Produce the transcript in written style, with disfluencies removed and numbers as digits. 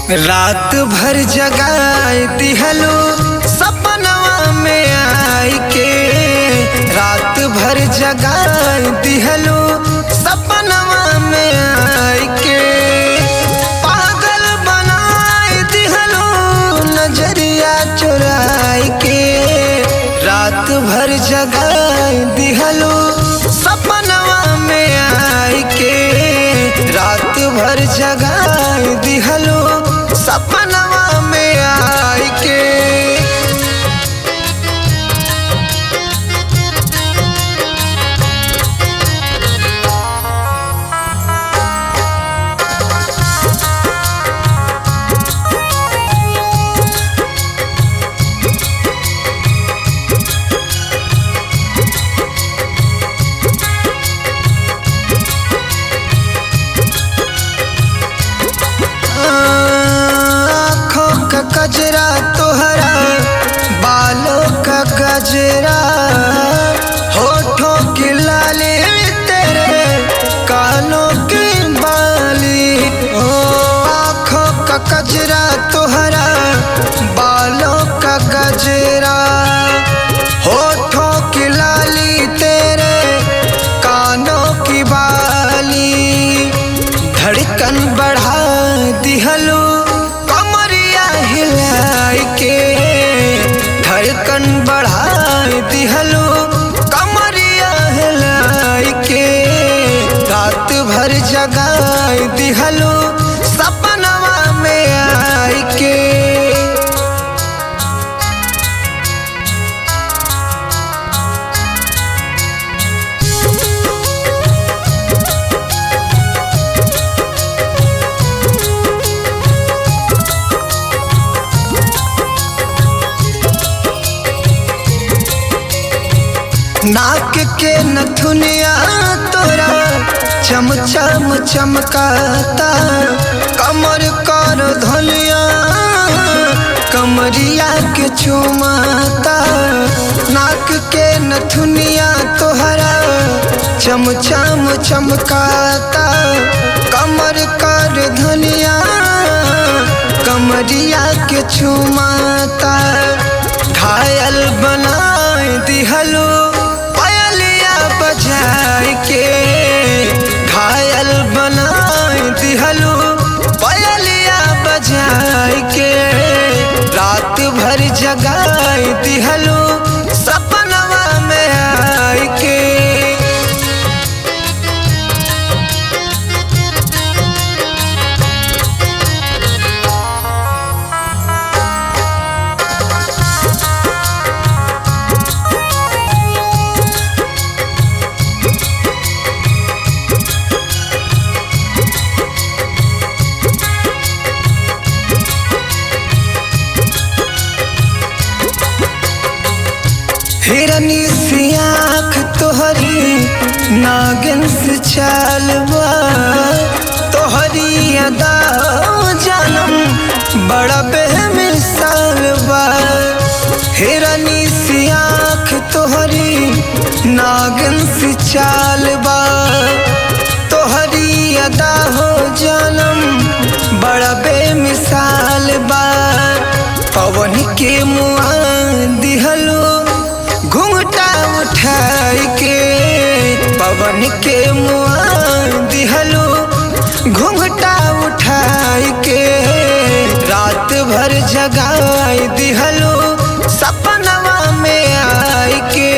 रात भर जगाए दिहलो सपनवा में आई के। रात भर जगाए दिहलो सपनवा में आई के। पागल बनाए दिहलो नजरिया चुराई के। रात भर जगाए दिहलो सपनवा में आई के। रात भर जगाए दिहलो सपनवा में आई के। गजरा तोहरा बालों का गजरा, होठों की लाली तेरे कानों की बाली। ओ आँखों का गजरा तोहरा बालों का गजरा, होठों की लाली तेरे कानों की बाली। धड़कन बढ़ा दिहलो हिलाई के। धड़कन बढ़ाए दिहलो कमरिया हिलाई के। रात भर जगाए दिहलो सपनवा में आई के। नाक के नथुनिया तोरा चम चम चमकाता, कमर कर धनिया कमरिया के चुमाता। नाक के नथुनिया तोहरा चम चम चमकाता, कमर कर धनिया कमरिया के चुमाता। घायल बनाए दिहलो बजाए के। घायल बनाए दिहलो पायलिया बजाए के। रात भर जगाए दिहलो सपनवा में आई के। हिरनी सी आँख तोहरी नागिन से चालवा, तोहरी अदा जानम बड़ा बेमिसाल बा। हिरनी सी आँख तोहरी नागिन से चालवा, तोहरी अदा हो जानम बड़ा बेमिसाल बा। पवन के मुआ दिहलो घूंघटा उठाई के। पवन के मुआ दिहलो घूंघटा उठाई के। रात भर जगाए दिहलो सपनवा में आई के।